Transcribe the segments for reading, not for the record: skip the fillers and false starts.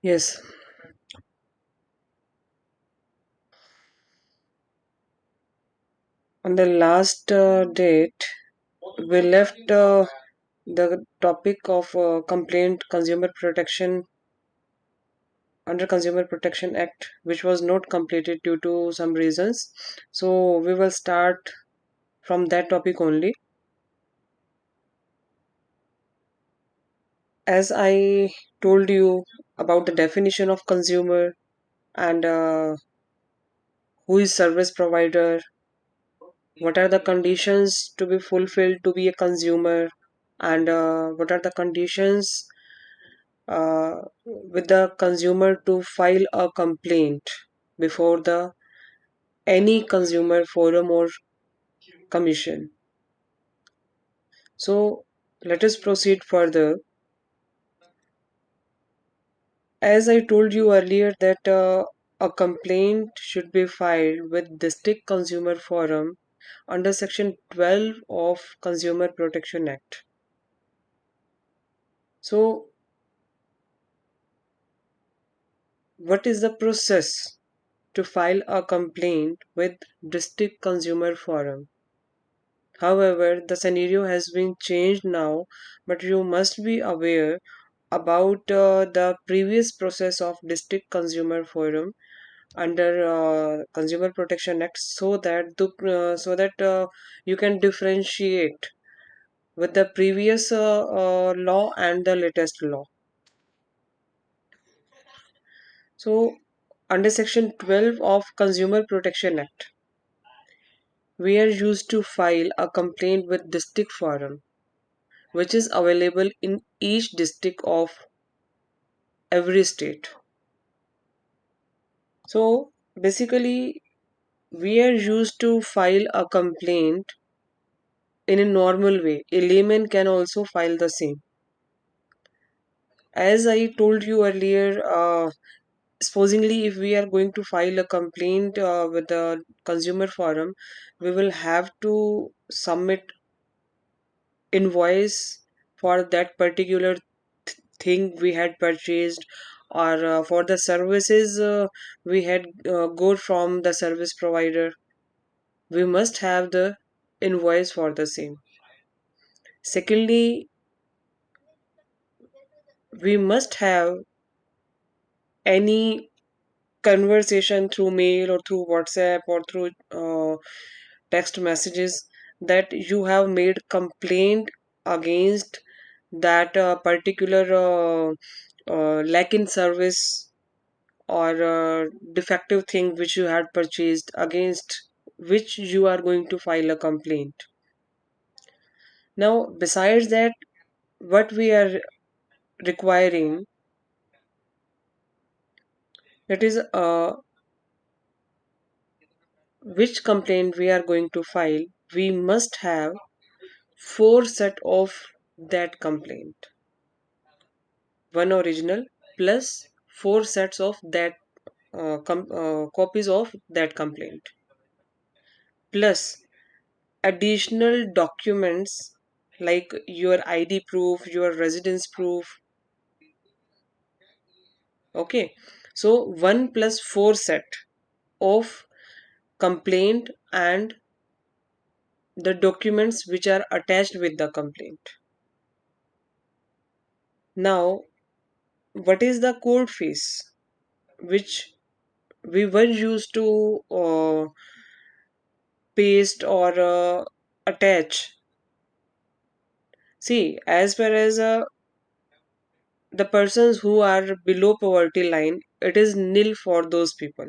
Yes, on the last date, we left the topic of complaint consumer protection under Consumer Protection Act, which was not completed due to some reasons. So we will start from that topic only. As I told you about the definition of consumer and who is service provider, what are the conditions to be fulfilled to be a consumer, and what are the conditions with the consumer to file a complaint before the any consumer forum or commission. So let us proceed further. As I told you earlier that a complaint should be filed with District Consumer Forum under Section 12 of Consumer Protection Act. So what is the process to file a complaint with District Consumer Forum? However, the scenario has been changed now, but you must be aware about the previous process of District Consumer Forum under Consumer Protection Act, so that you can differentiate with the previous law and the latest law. So, under Section 12 of Consumer Protection Act, we are used to file a complaint with District Forum, which is available in each district of every state. So, basically, we are used to file a complaint in a normal way. A layman can also file the same. As I told you earlier, supposingly if we are going to file a complaint with the consumer forum, we will have to submit invoice for that particular thing we had purchased, or for the services we had got from the service provider. We must have the invoice for the same. Secondly, we must have any conversation through mail or through WhatsApp or through text messages that you have made complaint against that particular lack in service or defective thing which you had purchased, against which you are going to file a complaint. Now, besides that, what we are requiring, that is which complaint we are going to file, we must have four set of that complaint, one original plus four sets of that copies of that complaint, plus additional documents like your ID proof, your residence proof. Okay, so 1 plus 4 set of complaint and the documents which are attached with the complaint. Now, what is the court fees which we were used to paste or attach? See, as far as the persons who are below poverty line, it is nil for those people.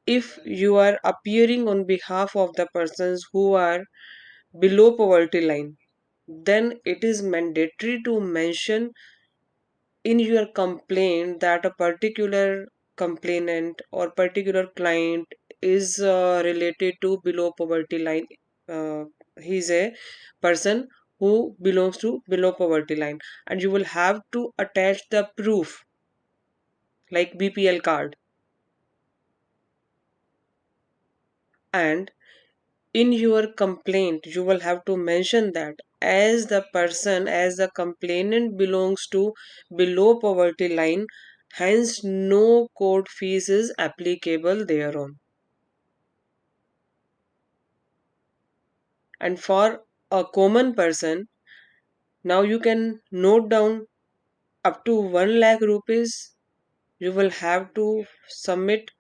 If you are appearing on behalf of the persons who are below poverty line, then it is mandatory to mention in your complaint that a particular complainant or particular client is related to below poverty line. uh, he is a person who belongs to below poverty line, and you will have to attach the proof like BPL card, and In your complaint you will have to mention that as the person, as the complainant belongs to below poverty line, hence no court fees is applicable thereon. And for a common person, now you can note down up to 1 lakh rupees you will have to submit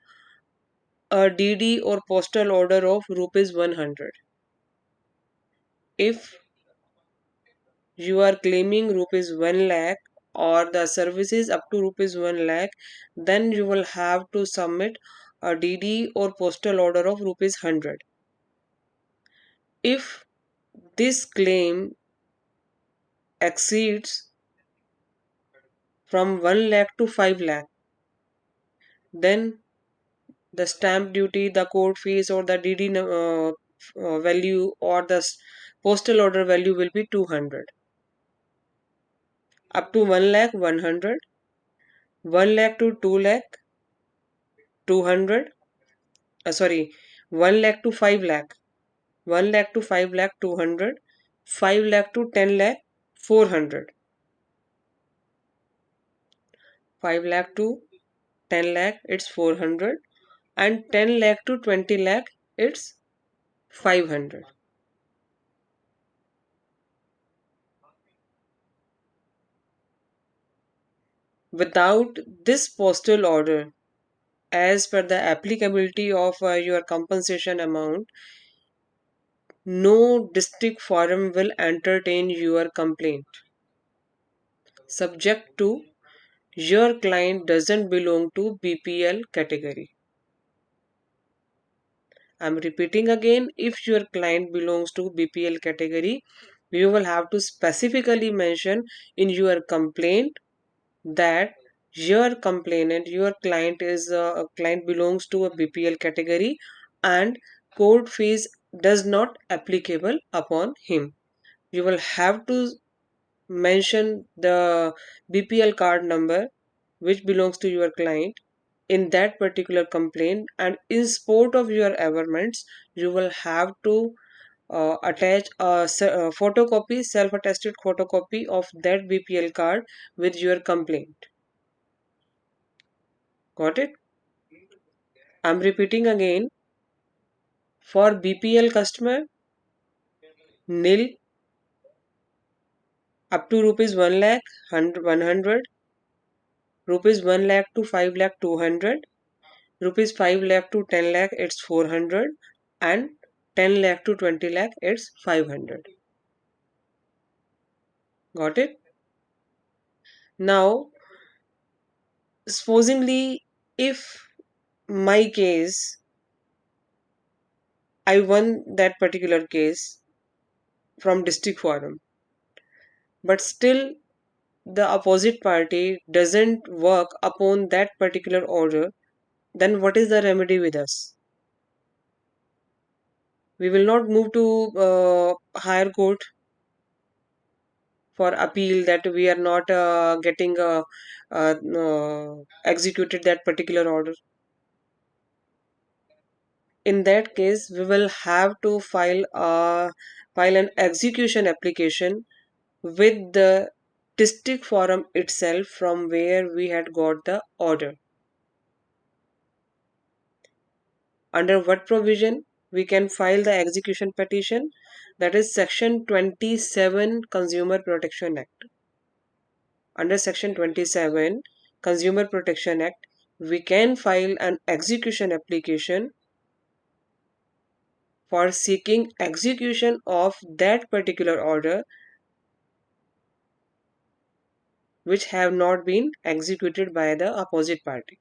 a DD or postal order of rupees 100. If you are claiming rupees 1 lakh or the services up to rupees 1 lakh, then you will have to submit a DD or postal order of rupees 100. If this claim exceeds from 1 lakh to 5 lakh, then the stamp duty, the court fees, or the DD value or the postal order value will be 200. Up to 1 lakh 100, 1 lakh to 2 lakh 200, sorry, 1 lakh to 5 lakh, 1 lakh to 5 lakh 200, 5 lakh to 10 lakh 400, 5 lakh to 10 lakh it's 400, and 10 lakh to 20 lakh it's 500. Without this postal order, as per the applicability of your compensation amount, no district forum will entertain your complaint, subject to your client doesn't belong to BPL category. I'm repeating again, if your client belongs to BPL category, you will have to specifically mention in your complaint that your complainant, your client is a client belongs to a BPL category and court fees does not applicable upon him. You will have to mention the BPL card number which belongs to your client in that particular complaint, and in support of your averments you will have to attach a photocopy, self-attested photocopy of that BPL card with your complaint. Got it? I'm repeating again, for BPL customer, nil up to rupees 1 lakh 100, rupees 1 lakh to 5 lakh 200, rupees 5 lakh to 10 lakh it's 400, and 10 lakh to 20 lakh it's 500. Got it? Now, supposingly, if my case, I won that particular case from district forum, but still the opposite party doesn't work upon that particular order, then what is the remedy with us? We will not move to higher court for appeal that we are not getting executed that particular order. In that case, we will have to file an execution application with the district forum itself from where we had got the order. Under what provision we can file the execution petition? That is section 27 Consumer Protection Act. Under section 27 Consumer Protection Act, we can file an execution application for seeking execution of that particular order which have not been executed by the opposite party.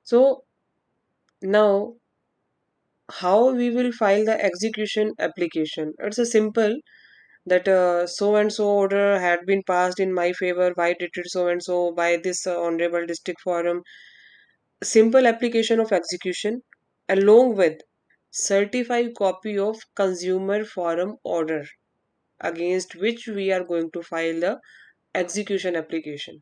So now how we will file the execution application? It's a simple that so and so order had been passed in my favor, why dated so and so by this honorable district forum. Simple application of execution along with certified copy of consumer forum order against which we are going to file the execution application.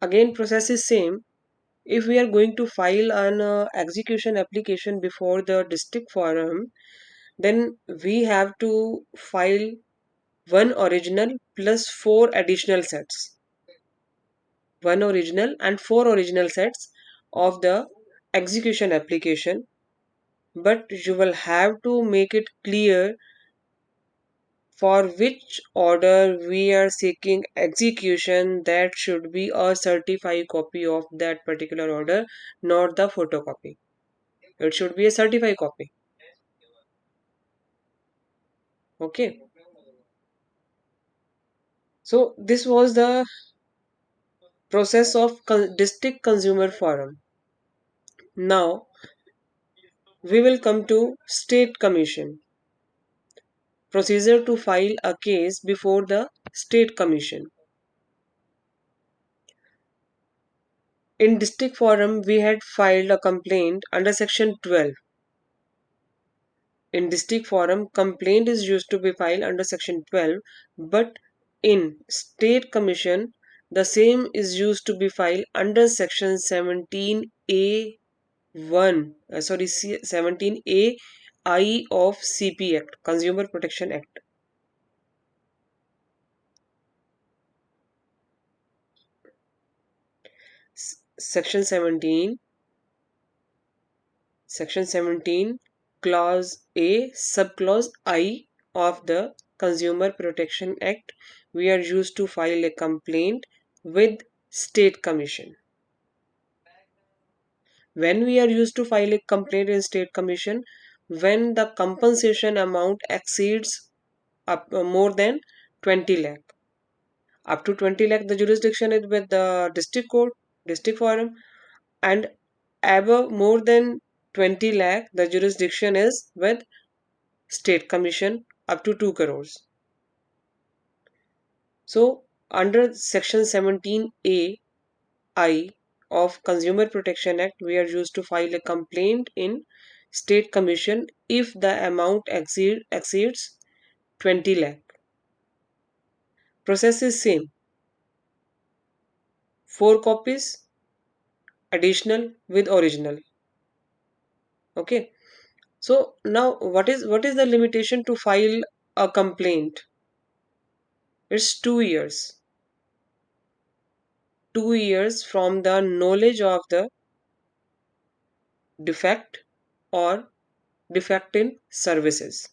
Again, process is same. If we are going to file an execution application before the district forum, then we have to file one original plus four additional sets. One original and four original sets of the execution application, but you will have to make it clear for which order we are seeking execution. That should be a certified copy of that particular order, not the photocopy. It should be a certified copy. Okay. So this was the process of district consumer forum. Now we will come to state commission. Procedure to file a case before the state commission. In district forum, we had filed a complaint under section 12. In district forum, complaint is used to be filed under section 12, but in state commission, the same is used to be filed under section 17A 17A I of CP Act, Consumer Protection Act. Section 17, Section 17, Clause A, Subclause I of the Consumer Protection Act, we are used to file a complaint with State Commission. When we are used to file a complaint in State Commission, when the compensation amount exceeds more than 20 lakh. Up to 20 lakh, the jurisdiction is with the district court, district forum, and above more than 20 lakh, the jurisdiction is with state commission up to 2 crores. So, under section 17A I of Consumer Protection Act, we are used to file a complaint in state commission if the amount exceeds 20 lakh. Process is same. 4 copies additional with original. Okay. So now what is the limitation to file a complaint? It's 2 years. 2 years from the knowledge of the defect or defect in services.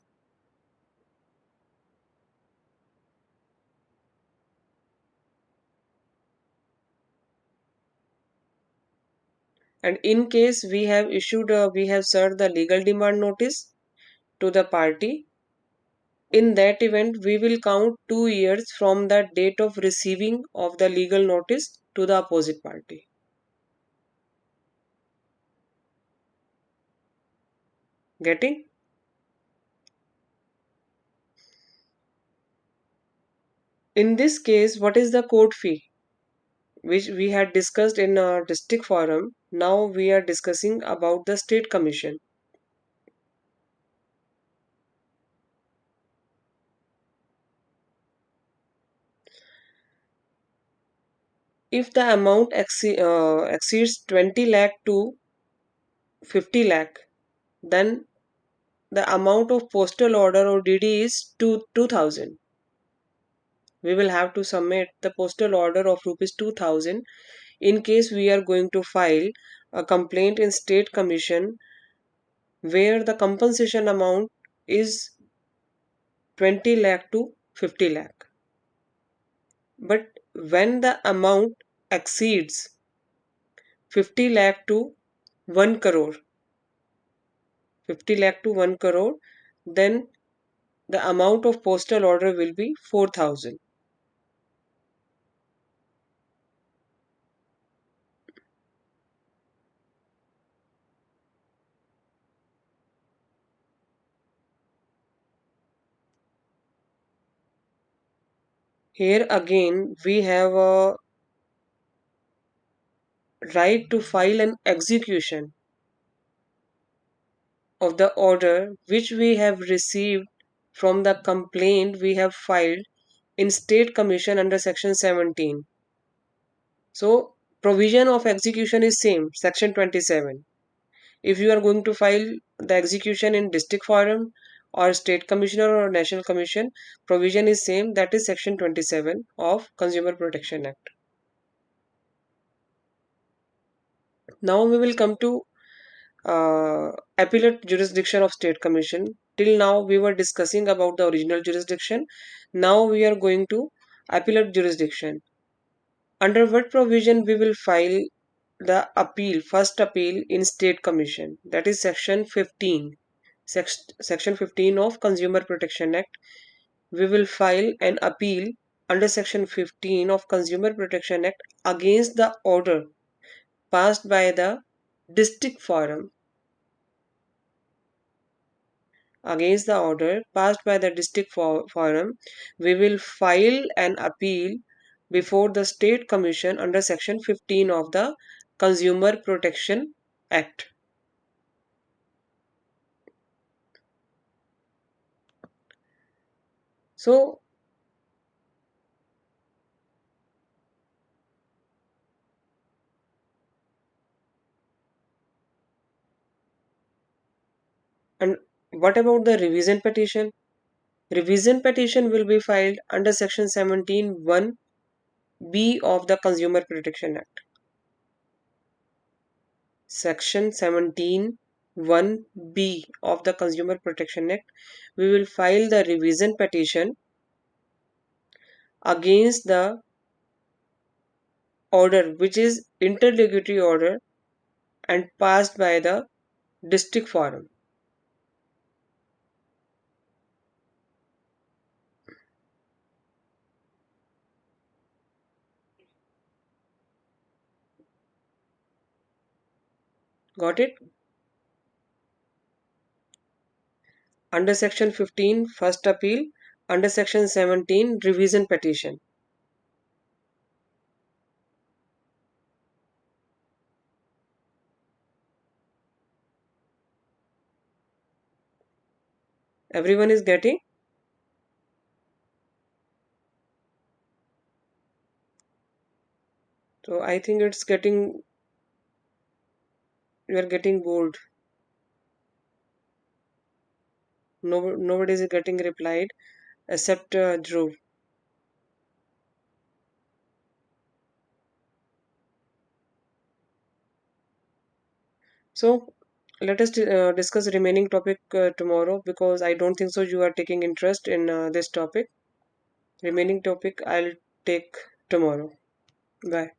And in case we have served the legal demand notice to the party, in that event we will count 2 years from the date of receiving of the legal notice to the opposite party. Getting? In this case, what is the court fee? Which we had discussed in a district forum. Now we are discussing about the state commission. If the amount exceeds 20 lakh to 50 lakh, then the amount of postal order or DD is 2000. We will have to submit the postal order of rupees 2000 in case we are going to file a complaint in state commission where the compensation amount is 20 lakh to 50 lakh. But when the amount exceeds 50 lakh to 1 crore, 50 lakh to 1 crore, then the amount of postal order will be 4000. Here again, we have a right to file an execution of the order which we have received from the complaint we have filed in State Commission under Section 17. So, provision of execution is same, Section 27. If you are going to file the execution in district forum or state commissioner or national commission, provision is same, that is Section 27 of Consumer Protection Act. Now we will come to appellate jurisdiction of state commission. Till now we were discussing about the original jurisdiction. Now we are going to appellate jurisdiction. Under what provision we will file the appeal, first appeal in state commission? That is section 15. Section 15 of Consumer Protection Act. We will file an appeal under section 15 of Consumer Protection Act against the order passed by the district forum. Against the order passed by the district forum, we will file an appeal before the state commission under section 15 of the Consumer Protection Act. So, and what about the revision petition? Revision petition will be filed under section 17(1)(b) of the Consumer Protection Act. Section 17(1)(b) of the Consumer Protection Act. We will file the revision petition against the order which is interlocutory order and passed by the district forum. Got it? Under section 15 first appeal, under section 17 revision petition. Everyone is getting? So I think it's getting, you are getting bored. Nobody is getting replied except Dhruv. So let us discuss remaining topic tomorrow, because I don't think so you are taking interest in this topic. Remaining topic I'll take tomorrow. Bye.